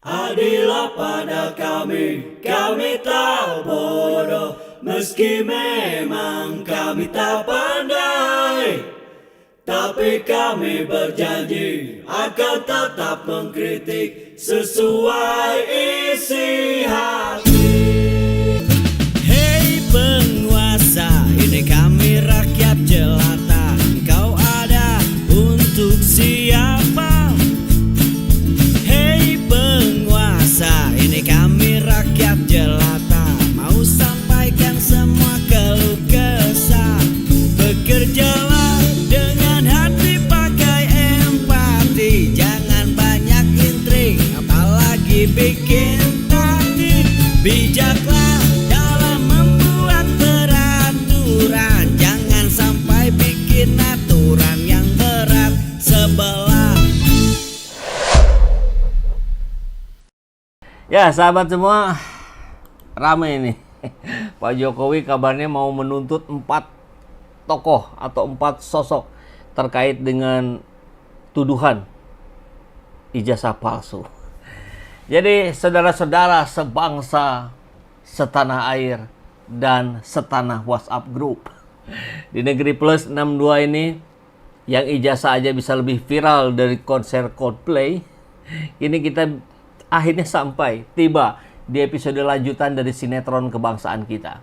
Adilah pada kami tak bodoh, meski memang kami tak pandai. Tapi kami berjanji akan tetap mengkritik sesuai isi hati. Hei penguasa, ini kami rakyat jelata. Engkau ada untuk siapa? Hei penguasa, ini kami rakyat jelata. Mau sampaikan semua keluh kesah. Bekerjalah dengan hati, pakai empati. Jangan banyak intrik, apalagi bikin taktik. Bijaklah dalam membuat peraturan. Jangan sampai bikin aturan yang berat sebelah. Ya sahabat semua, ramai ini. Pak Jokowi kabarnya mau menuntut 4 tokoh atau 4 sosok terkait dengan tuduhan ijazah palsu. Jadi saudara-saudara sebangsa, setanah air, dan setanah WhatsApp group. Di negeri plus 62 ini, yang ijazah aja bisa lebih viral dari konser Coldplay. Ini kita akhirnya sampai tiba di episode lanjutan dari sinetron kebangsaan kita.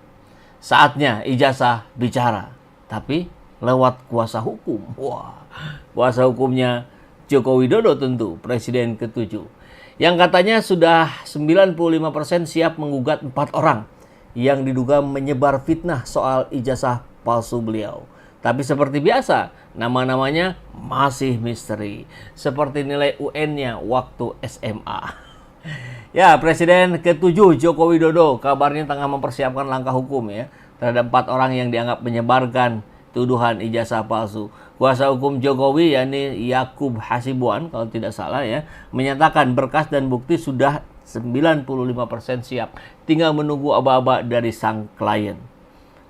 Saatnya ijazah bicara, tapi lewat kuasa hukum. Wah, kuasa hukumnya Joko Widodo tentu, Presiden ke-7. Yang katanya sudah 95% siap menggugat 4 orang yang diduga menyebar fitnah soal ijazah palsu beliau. Tapi seperti biasa, nama-namanya masih misteri. Seperti nilai UN-nya waktu SMA. Ya, Presiden ke-7 Joko Widodo kabarnya tengah mempersiapkan langkah hukum ya terhadap 4 orang yang dianggap menyebarkan tuduhan ijazah palsu. Kuasa hukum Jokowi yakni Yakub Hasibuan kalau tidak salah ya, menyatakan berkas dan bukti sudah 95% siap. Tinggal menunggu aba-aba dari sang klien.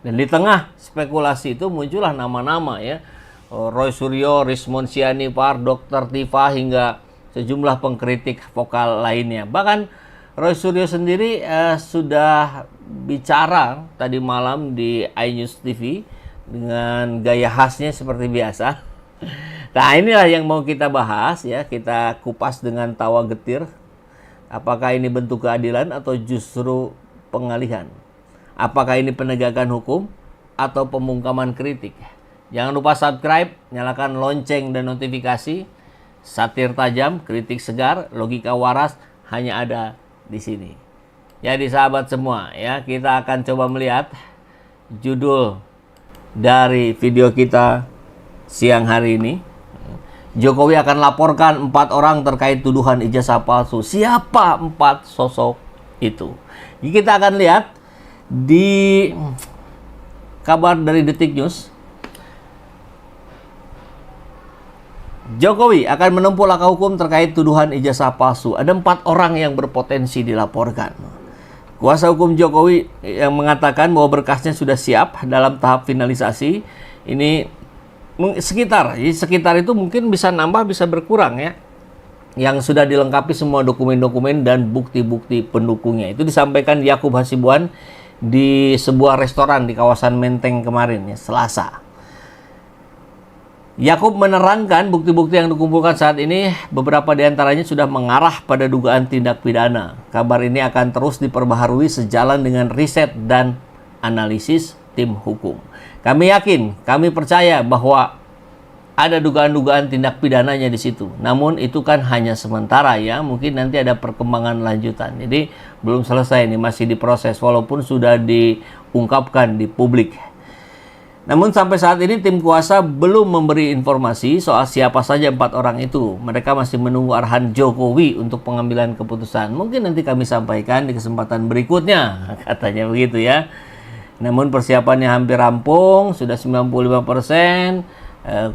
Dan di tengah spekulasi itu muncullah nama-nama ya. Roy Suryo, Rismon Sianipar, Dr. Tifa hingga sejumlah pengkritik vokal lainnya. Bahkan Roy Suryo sendiri sudah bicara tadi malam di iNews TV dengan gaya khasnya seperti biasa. Nah, inilah yang mau kita bahas ya, kita kupas dengan tawa getir. Apakah ini bentuk keadilan atau justru pengalihan? Apakah ini penegakan hukum atau pembungkaman kritik? Jangan lupa subscribe, nyalakan lonceng dan notifikasi. Satir tajam, kritik segar, logika waras hanya ada di sini. Jadi sahabat semua ya, kita akan coba melihat judul dari video kita siang hari ini. Jokowi akan laporkan 4 orang terkait tuduhan ijazah palsu. Siapa 4 sosok itu? Jadi kita akan lihat di kabar dari Detik News. Jokowi akan menempuh langkah hukum terkait tuduhan ijazah palsu. Ada 4 orang yang berpotensi dilaporkan. Kuasa hukum Jokowi yang mengatakan bahwa berkasnya sudah siap dalam tahap finalisasi. Ini sekitar itu mungkin bisa nambah, bisa berkurang ya. Yang sudah dilengkapi semua dokumen-dokumen dan bukti-bukti pendukungnya. Itu disampaikan Yakub Hasibuan di sebuah restoran di kawasan Menteng kemarin ya, Selasa. Yakub menerangkan bukti-bukti yang dikumpulkan saat ini beberapa diantaranya sudah mengarah pada dugaan tindak pidana. Kabar ini akan terus diperbaharui sejalan dengan riset dan analisis tim hukum. Kami yakin, kami percaya bahwa ada dugaan-dugaan tindak pidananya di situ. Namun itu kan hanya sementara ya, mungkin nanti ada perkembangan lanjutan. Jadi belum selesai ini, masih diproses walaupun sudah diungkapkan di publik. Namun sampai saat ini tim kuasa belum memberi informasi soal siapa saja 4 orang itu. Mereka masih menunggu arahan Jokowi untuk pengambilan keputusan. Mungkin nanti kami sampaikan di kesempatan berikutnya, katanya begitu ya. Namun persiapannya hampir rampung, sudah 95%.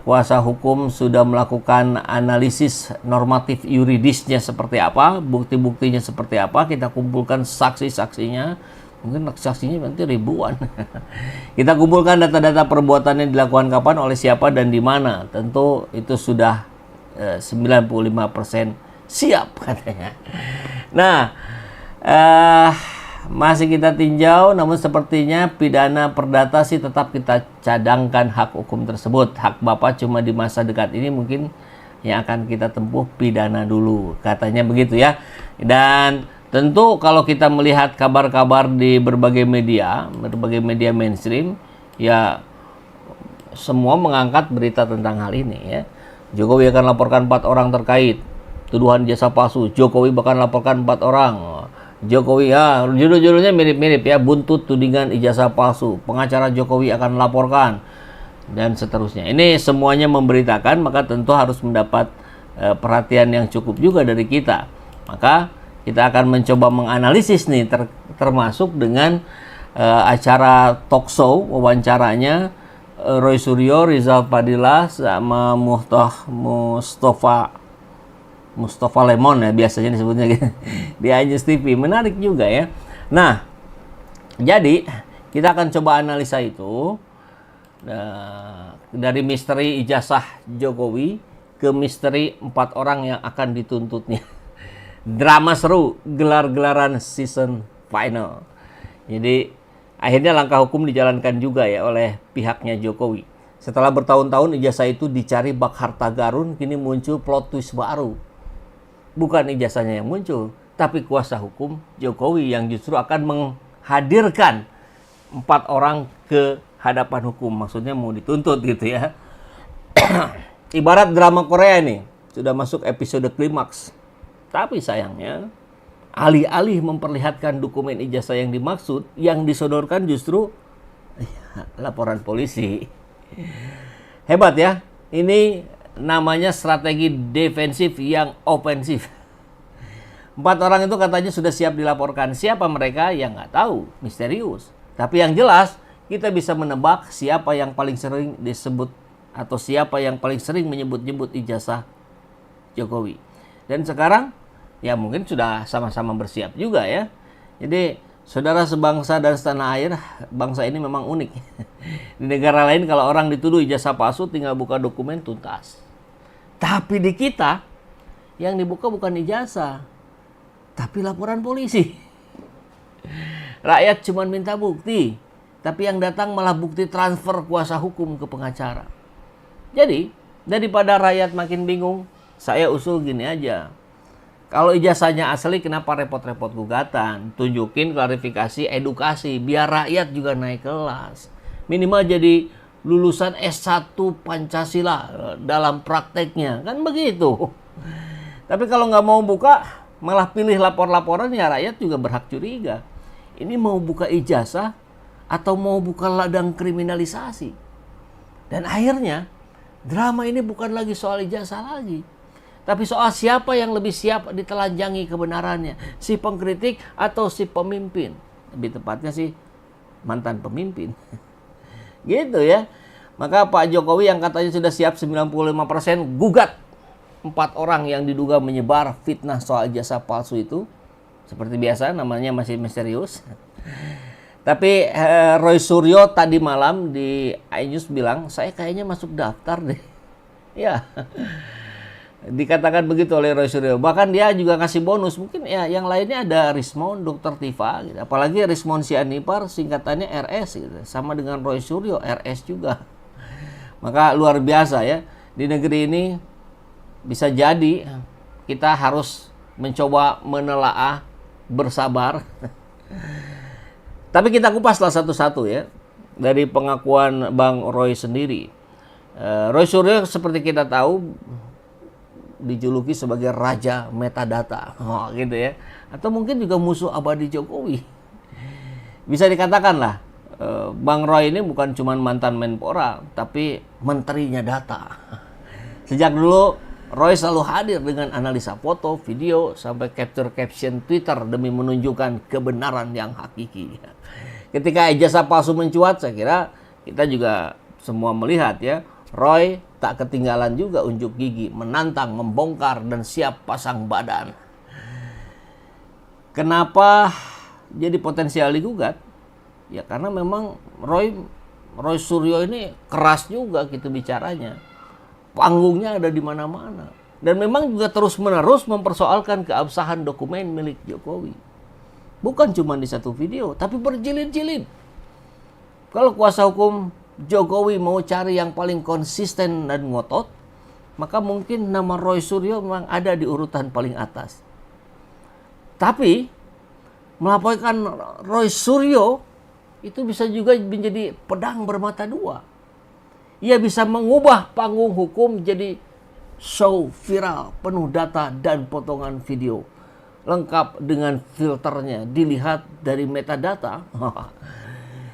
Kuasa hukum sudah melakukan analisis normatif yuridisnya seperti apa, bukti-buktinya seperti apa, kita kumpulkan saksi-saksinya. Mungkin saksinya nanti ribuan. Kita kumpulkan data-data perbuatan yang dilakukan kapan, oleh siapa, dan di mana. Tentu itu sudah 95% siap katanya. Nah, masih kita tinjau, namun sepertinya pidana perdata sih tetap kita cadangkan hak hukum tersebut. Hak Bapak cuma di masa dekat ini mungkin yang akan kita tempuh pidana dulu, katanya begitu ya. Dan tentu kalau kita melihat kabar-kabar di berbagai media mainstream, ya semua mengangkat berita tentang hal ini ya. Jokowi akan laporkan 4 orang terkait tuduhan jasa palsu. Jokowi bahkan laporkan 4 orang. Jokowi ya, judul-judulnya mirip-mirip ya, buntut tudingan ijazah palsu. Pengacara Jokowi akan laporkan dan seterusnya. Ini semuanya memberitakan, maka tentu harus mendapat perhatian yang cukup juga dari kita. Maka kita akan mencoba menganalisis nih, termasuk dengan acara talk show wawancaranya Roy Suryo, Rizal Fadilah sama Mustafa Lemon ya biasanya disebutnya gitu, di iNews TV. Menarik juga ya. Nah, jadi kita akan coba analisa itu dari misteri ijazah Jokowi ke misteri 4 orang yang akan dituntutnya. Drama seru, gelar-gelaran season final. Jadi akhirnya langkah hukum dijalankan juga ya oleh pihaknya Jokowi. Setelah bertahun-tahun ijazah itu dicari bak harta karun, kini muncul plot twist baru. Bukan ijazahnya yang muncul, tapi kuasa hukum Jokowi yang justru akan menghadirkan 4 orang ke hadapan hukum. Maksudnya mau dituntut gitu ya. Ibarat drama Korea ini, sudah masuk episode klimaks. Tapi sayangnya, alih-alih memperlihatkan dokumen ijazah yang dimaksud, yang disodorkan justru laporan polisi. Hebat ya, ini namanya strategi defensif yang ofensif. 4 orang itu katanya sudah siap dilaporkan. Siapa mereka? Yang nggak tahu, misterius. Tapi yang jelas, kita bisa menebak siapa yang paling sering disebut atau siapa yang paling sering menyebut-nyebut ijazah Jokowi. Dan sekarang, ya mungkin sudah sama-sama bersiap juga ya. Jadi, saudara sebangsa dan setanah air, bangsa ini memang unik. Di negara lain kalau orang dituduh ijazah palsu tinggal buka dokumen tuntas. Tapi di kita yang dibuka bukan ijazah, tapi laporan polisi. Rakyat cuma minta bukti, tapi yang datang malah bukti transfer kuasa hukum ke pengacara. Jadi, daripada rakyat makin bingung, saya usul gini aja. Kalau ijazahnya asli, kenapa repot-repot gugatan? Tunjukin klarifikasi, edukasi, biar rakyat juga naik kelas. Minimal jadi lulusan S1 Pancasila dalam prakteknya. Kan begitu. Tapi kalau nggak mau buka, malah pilih lapor-laporan, ya rakyat juga berhak curiga. Ini mau buka ijazah atau mau buka ladang kriminalisasi? Dan akhirnya, drama ini bukan lagi soal ijazah lagi. Tapi soal siapa yang lebih siap ditelanjangi kebenarannya. Si pengkritik atau si pemimpin. Lebih tepatnya sih mantan pemimpin. Gitu ya. Maka Pak Jokowi yang katanya sudah siap 95% gugat 4 orang yang diduga menyebar fitnah soal ijazah palsu itu. Seperti biasa namanya masih misterius. Tapi Roy Suryo tadi malam di iNews bilang, saya kayaknya masuk daftar deh. Ya. Dikatakan begitu oleh Roy Suryo. Bahkan dia juga kasih bonus. Mungkin ya yang lainnya ada Rismon, Dr. Tifa gitu. Apalagi Rismon Sianipar singkatannya RS gitu. Sama dengan Roy Suryo RS juga. Maka luar biasa ya. Di negeri ini bisa jadi kita harus mencoba menelaah, bersabar. Tapi kita kupaslah satu-satu ya. Dari pengakuan Bang Roy sendiri. Roy Suryo seperti kita tahu dijuluki sebagai raja metadata, gitu ya. Atau mungkin juga musuh abadi Jokowi. Bisa dikatakan lah, Bang Roy ini bukan cuma mantan Menpora, tapi menterinya data. Sejak dulu, Roy selalu hadir dengan analisa foto, video, sampai capture caption Twitter demi menunjukkan kebenaran yang hakiki. Ketika ijazah palsu mencuat, saya kira kita juga semua melihat ya, Roy tak ketinggalan juga unjuk gigi, menantang, membongkar, dan siap pasang badan. Kenapa jadi potensial digugat? Ya karena memang Roy Suryo ini keras juga gitu bicaranya. Panggungnya ada di mana-mana. Dan memang juga terus-menerus mempersoalkan keabsahan dokumen milik Jokowi. Bukan cuma di satu video, tapi berjilid-jilid. Kalau kuasa hukum Jokowi mau cari yang paling konsisten dan ngotot, maka mungkin nama Roy Suryo memang ada di urutan paling atas. Tapi melaporkan Roy Suryo itu bisa juga menjadi pedang bermata dua. Ia bisa mengubah panggung hukum jadi show viral penuh data dan potongan video lengkap dengan filternya dilihat dari metadata.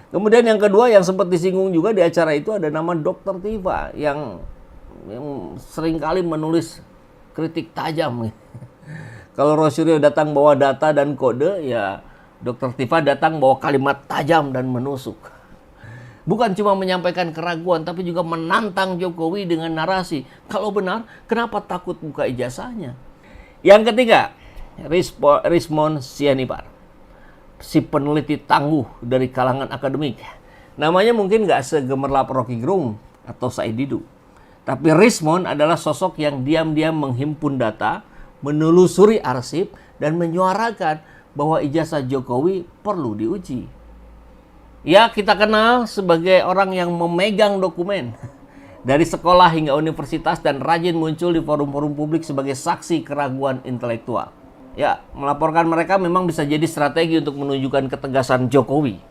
Kemudian yang kedua yang sempat disinggung juga di acara itu ada nama Dr. Tifa yang seringkali menulis kritik tajam. Kalau Roy Suryo datang bawa data dan kode, ya Dr. Tifa datang bawa kalimat tajam dan menusuk. Bukan cuma menyampaikan keraguan, tapi juga menantang Jokowi dengan narasi. Kalau benar, kenapa takut buka ijazahnya? Yang ketiga, Rismond Sianipar. Si peneliti tangguh dari kalangan akademik. Namanya mungkin nggak segemerlap Rocky Gerung atau Said Didu. Tapi Rismond adalah sosok yang diam-diam menghimpun data, menelusuri arsip, dan menyuarakan bahwa ijazah Jokowi perlu diuji. Ya, kita kenal sebagai orang yang memegang dokumen dari sekolah hingga universitas dan rajin muncul di forum-forum publik sebagai saksi keraguan intelektual. Ya, melaporkan mereka memang bisa jadi strategi untuk menunjukkan ketegasan Jokowi.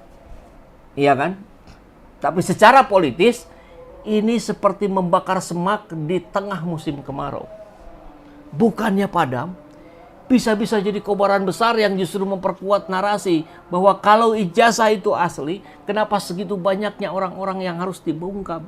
Iya kan? Tapi secara politis, ini seperti membakar semak di tengah musim kemarau. Bukannya padam, bisa-bisa jadi kobaran besar yang justru memperkuat narasi bahwa kalau ijazah itu asli, kenapa segitu banyaknya orang-orang yang harus dibungkam?